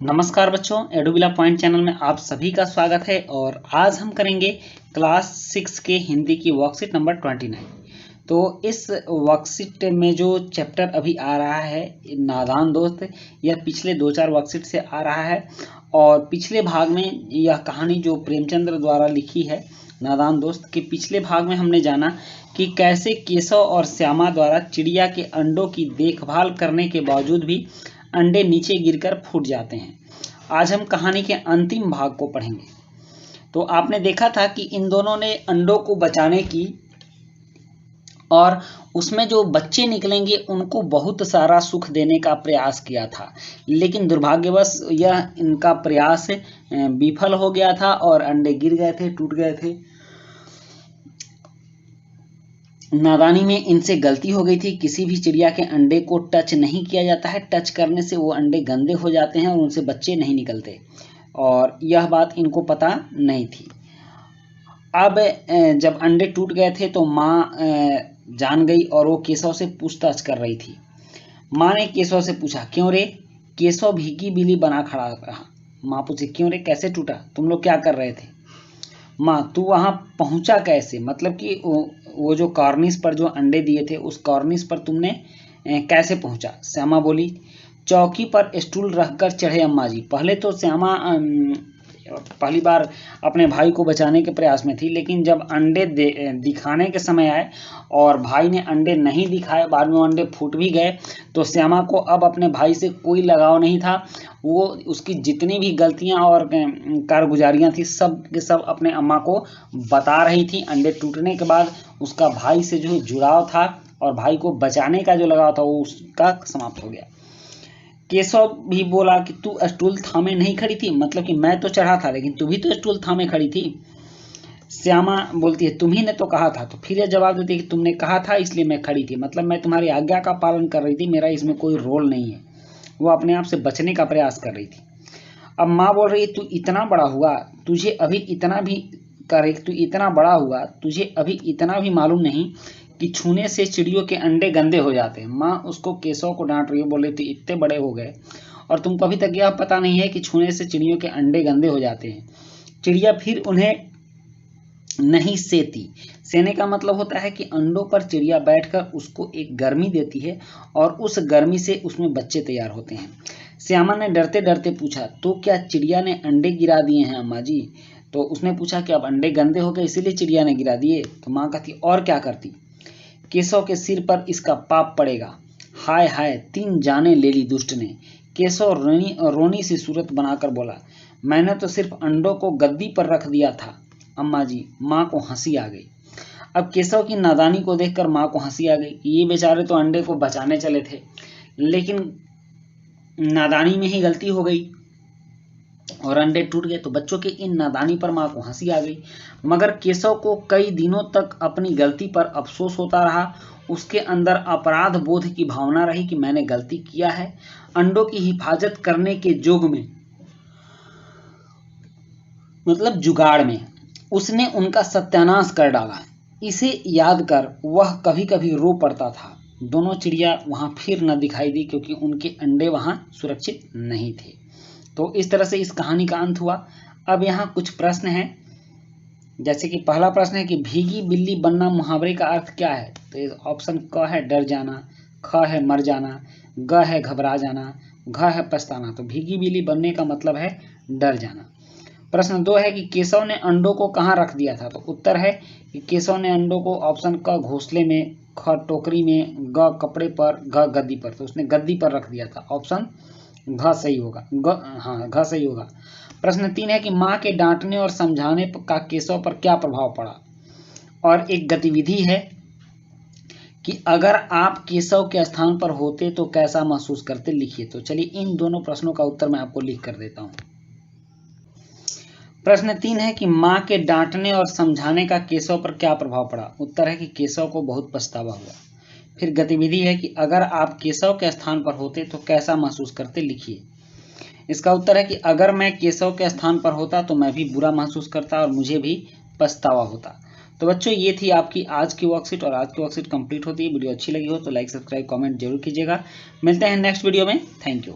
नमस्कार बच्चों, एडुबिला point channel में आप सभी का स्वागत है। और आज हम करेंगे क्लास 6 के हिंदी की वर्कशीट नंबर 29। तो इस वर्कशीट में जो चैप्टर अभी आ रहा है नादान दोस्त, यह पिछले 2-4 वर्कशीट से आ रहा है। और पिछले भाग में यह कहानी जो प्रेमचंद्र द्वारा लिखी है नादान दोस्त के पिछले भाग में हमने जाना कि कैसे केशव और श्यामा द्वारा चिड़िया के अंडों की देखभाल करने के बावजूद भी अंडे नीचे गिरकर फूट जाते हैं। आज हम कहानी के अंतिम भाग को पढ़ेंगे। तो आपने देखा था कि इन दोनों ने अंडों को बचाने की और उसमें जो बच्चे निकलेंगे उनको बहुत सारा सुख देने का प्रयास किया था, लेकिन दुर्भाग्यवश यह इनका प्रयास विफल हो गया था और अंडे गिर गए थे, टूट गए थे। नादानी में इनसे गलती हो गई थी। किसी भी चिड़िया के अंडे को टच नहीं किया जाता है। टच करने से वो अंडे गंदे हो जाते हैं और उनसे बच्चे नहीं निकलते, और यह बात इनको पता नहीं थी। अब जब अंडे टूट गए थे तो माँ जान गई और वो केशव से पूछताछ कर रही थी। माँ ने केशव से पूछा, क्यों रे? केशव भीगी बिल्ली बना खड़ा रहा। माँ पूछे, क्यों रे, कैसे टूटा? तुम लोग क्या कर रहे थे? माँ, तू वहां पहुंचा कैसे? मतलब कि वो जो कॉर्निस पर जो अंडे दिए थे उस कॉर्निस पर तुमने कैसे पहुंचा? श्यामा बोली, चौकी पर स्टूल रखकर चढ़े अम्मा जी। पहले तो श्यामा पहली बार अपने भाई को बचाने के प्रयास में थी, लेकिन जब अंडे दिखाने के समय आए और भाई ने अंडे नहीं दिखाए, बाद में अंडे फूट भी गए, तो श्यामा को अब अपने भाई से कोई लगाव नहीं था। वो उसकी जितनी भी गलतियां और कारगुजारियां थी सब के सब अपने अम्मा को बता रही थी। अंडे टूटने के बाद उसका भाई से जो जुड़ाव था और भाई को बचाने का जो लगाव था वो उसका समाप्त हो गया। केशव भी बोला कि तू स्टूल थामे नहीं खड़ी थी? मतलब कि मैं तो चढ़ा था लेकिन तू भी तो स्टूल थामे खड़ी थी। श्यामा बोलती है, तुम्ही ने तो कहा था। तो फिर यह जवाब देती है कि तुमने कहा था इसलिए मैं खड़ी थी, मतलब मैं तुम्हारी आज्ञा का पालन कर रही थी, मेरा इसमें कोई रोल नहीं है। वो अपने आप से बचने का प्रयास कर रही थी। अब माँ बोल रही है, तू इतना बड़ा हुआ, तुझे अभी इतना भी करे, तू इतना बड़ा हुआ, तुझे अभी इतना भी मालूम नहीं कि छूने से चिड़ियों के अंडे गंदे हो जाते हैं। माँ उसको केशव को डांट रही है, बोल रही थी इतने बड़े हो गए और तुमको अभी तक यह पता नहीं है कि छूने से चिड़ियों के अंडे गंदे हो जाते हैं। चिड़िया फिर उन्हें नहीं सेती। सेने का मतलब होता है कि अंडों पर चिड़िया बैठकर उसको एक गर्मी देती है और उस गर्मी से उसमें बच्चे तैयार होते हैं। श्यामा ने डरते डरते पूछा, तो क्या चिड़िया ने अंडे गिरा दिए हैं अम्मा जी? तो उसने पूछा कि अब अंडे गंदे हो गए इसीलिए चिड़िया ने गिरा दिए? तो माँ कहती, और क्या करती? केशव के सिर पर इसका पाप पड़ेगा। हाय हाय, 3 जाने ले ली दुष्ट ने। केशव रोनी सी सूरत बनाकर बोला, मैंने तो सिर्फ अंडों को गद्दी पर रख दिया था अम्मा जी। माँ को हंसी आ गई। अब केशव की नादानी को देखकर माँ को हंसी आ गई कि ये बेचारे तो अंडे को बचाने चले थे, लेकिन नादानी में ही गलती हो गई और अंडे टूट गए। तो बच्चों की इन नादानी पर माँ को हंसी आ गई, मगर केशव को कई दिनों तक अपनी गलती पर अफसोस होता रहा। उसके अंदर अपराध बोध की भावना रही कि मैंने गलती किया है। अंडों की हिफाजत करने के जोग में, मतलब जुगाड़ में, उसने उनका सत्यानाश कर डाला। इसे याद कर वह कभी कभी रो पड़ता था। दोनों चिड़िया वहां फिर न दिखाई दी क्योंकि उनके अंडे वहां सुरक्षित नहीं थे। तो इस तरह से इस कहानी का अंत हुआ। अब यहाँ कुछ प्रश्न हैं, जैसे कि पहला प्रश्न है कि भीगी बिल्ली बनना मुहावरे का अर्थ क्या है? तो ऑप्शन क है डर जाना, ख है मर जाना, ग है घबरा जाना, घ है पछताना। तो भीगी बिल्ली बनने का मतलब है डर जाना। प्रश्न 2 है कि केशव ने अंडों को कहाँ रख दिया था? तो उत्तर है कि केशव ने अंडों को ऑप्शन क घोंसले में, ख टोकरी में, ग कपड़े पर, घ गद्दी पर। तो उसने गद्दी पर रख दिया था। ऑप्शन घ सही होगा। घ सही होगा। प्रश्न 3 है कि माँ के डांटने और समझाने का केशव पर क्या प्रभाव पड़ा? और एक गतिविधि है कि अगर आप केशव के स्थान पर होते तो कैसा महसूस करते, लिखिए। तो चलिए इन दोनों प्रश्नों का उत्तर मैं आपको लिख कर देता हूँ। प्रश्न 3 है कि माँ के डांटने और समझाने का केशव पर क्या प्रभाव पड़ा? उत्तर है कि केशव को बहुत पछतावा हुआ। फिर गतिविधि है कि अगर आप केशव के स्थान पर होते तो कैसा महसूस करते, लिखिए। इसका उत्तर है कि अगर मैं केशव के स्थान पर होता तो मैं भी बुरा महसूस करता और मुझे भी पछतावा होता। तो बच्चों, ये थी आपकी आज की वर्कशीट और आज की वर्कशीट कंप्लीट होती है। वीडियो अच्छी लगी हो तो लाइक, सब्सक्राइब, कमेंट जरूर कीजिएगा। मिलते हैं नेक्स्ट वीडियो में। Thank you.